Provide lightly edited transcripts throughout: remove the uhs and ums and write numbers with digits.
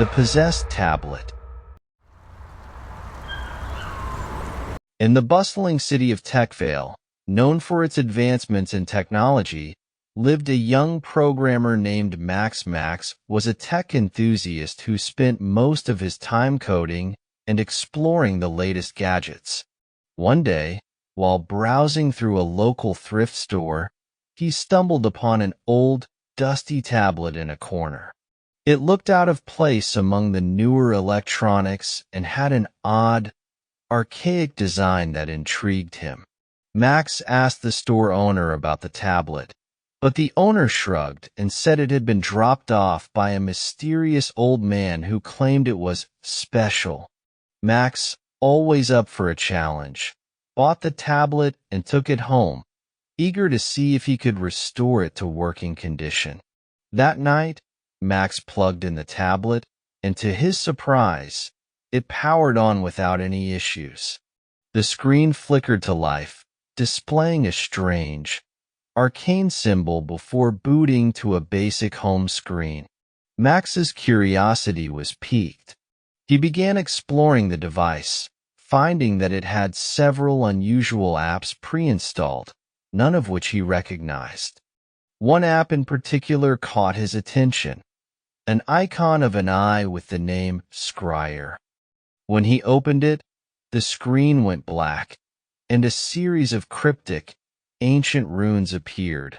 The Possessed Tablet. In the bustling city of Techvale, known for its advancements in technology, lived a young programmer named Max. Max was a tech enthusiast who spent most of his time coding and exploring the latest gadgets. One day, while browsing through a local thrift store, he stumbled upon an old, dusty tablet in a corner. It looked out of place among the newer electronics and had an odd, archaic design that intrigued him. Max asked the store owner about the tablet, but the owner shrugged and said it had been dropped off by a mysterious old man who claimed it was special. Max, always up for a challenge, bought the tablet and took it home, eager to see if he could restore it to working condition. That night, Max plugged in the tablet, and to his surprise, it powered on without any issues. The screen flickered to life, displaying a strange, arcane symbol before booting to a basic home screen. Max's curiosity was piqued. He began exploring the device, finding that it had several unusual apps pre-installed, none of which he recognized. One app in particular caught his attention, an icon of an eye with the name Scarier. When he opened it, the screen went black, and a series of cryptic, ancient runes appeared,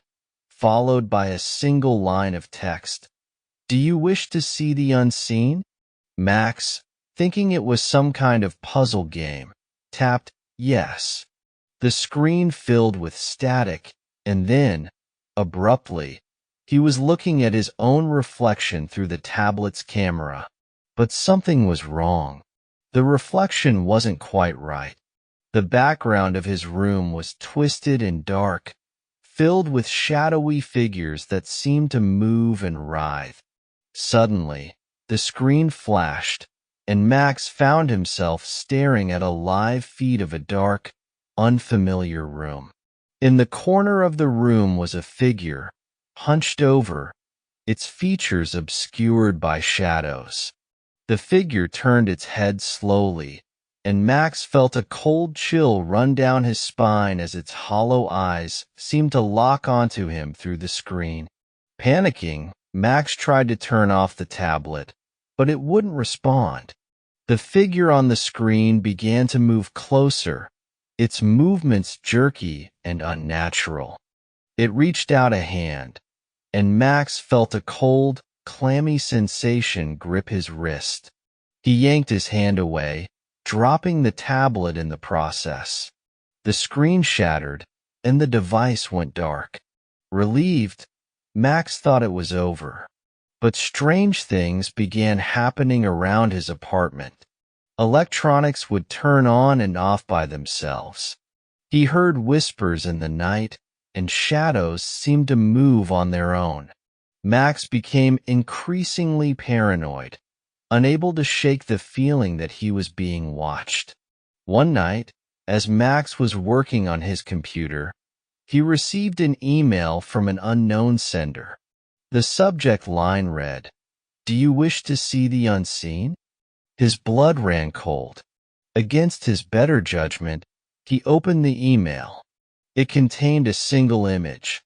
followed by a single line of text. "Do you wish to see the unseen?" Max, thinking it was some kind of puzzle game, tapped yes. The screen filled with static, and then, abruptly, he was looking at his own reflection through the tablet's camera. But something was wrong. The reflection wasn't quite right. The background of his room was twisted and dark, filled with shadowy figures that seemed to move and writhe. Suddenly, the screen flashed, and Max found himself staring at a live feed of a dark, unfamiliar room. In the corner of the room was a figure, hunched over, its features obscured by shadows. The figure turned its head slowly, and Max felt a cold chill run down his spine as its hollow eyes seemed to lock onto him through the screen. Panicking, Max tried to turn off the tablet, but it wouldn't respond. The figure on the screen began to move closer, its movements jerky and unnatural. It reached out a hand, and Max felt a cold, clammy sensation grip his wrist. He yanked his hand away, dropping the tablet in the process. The screen shattered, and the device went dark. Relieved, Max thought it was over. But strange things began happening around his apartment. Electronics would turn on and off by themselves. He heard whispers in the night, and shadows seemed to move on their own. Max became increasingly paranoid, unable to shake the feeling that he was being watched. One night, as Max was working on his computer, he received an email from an unknown sender. The subject line read, "Do you wish to see the unseen?" His blood ran cold. Against his better judgment, he opened the email. It contained a single image,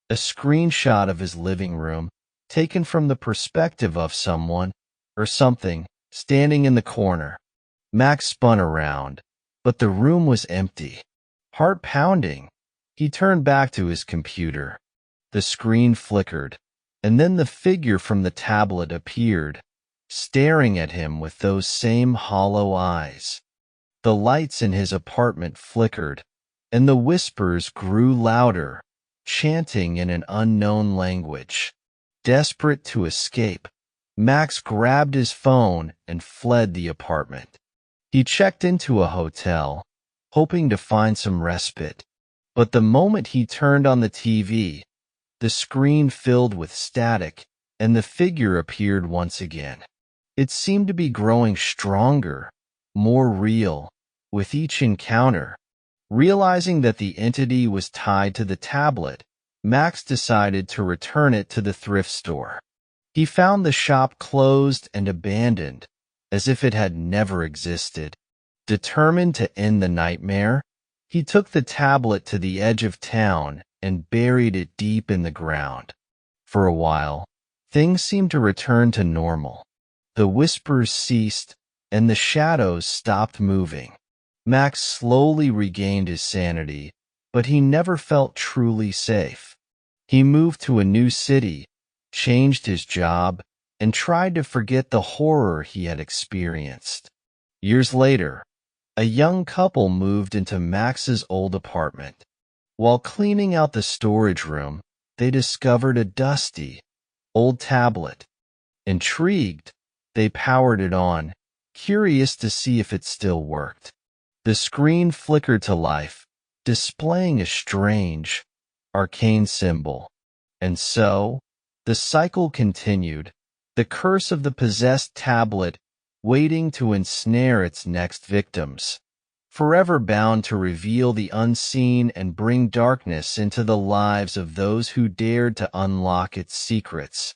a screenshot of his living room, taken from the perspective of someone, or something, standing in the corner. Max spun around, but the room was empty. Heart pounding, he turned back to his computer. The screen flickered, and then the figure from the tablet appeared, staring at him with those same hollow eyes. The lights in his apartment flickered, and the whispers grew louder, chanting in an unknown language. Desperate to escape, Max grabbed his phone and fled the apartment. He checked into a hotel, hoping to find some respite. But the moment he turned on the TV, the screen filled with static, and the figure appeared once again. It seemed to be growing stronger, more real, with each encounter. Realizing that the entity was tied to the tablet, Max decided to return it to the thrift store. He found the shop closed and abandoned, as if it had never existed. Determined to end the nightmare, he took the tablet to the edge of town and buried it deep in the ground. For a while, things seemed to return to normal. The whispers ceased, and the shadows stopped moving. Max slowly regained his sanity, but he never felt truly safe. He moved to a new city, changed his job, and tried to forget the horror he had experienced. Years later, a young couple moved into Max's old apartment. While cleaning out the storage room, they discovered a dusty, old tablet. Intrigued, they powered it on, curious to see if it still worked. The screen flickered to life, displaying a strange, arcane symbol. And so, the cycle continued, the curse of the possessed tablet waiting to ensnare its next victims, forever bound to reveal the unseen and bring darkness into the lives of those who dared to unlock its secrets.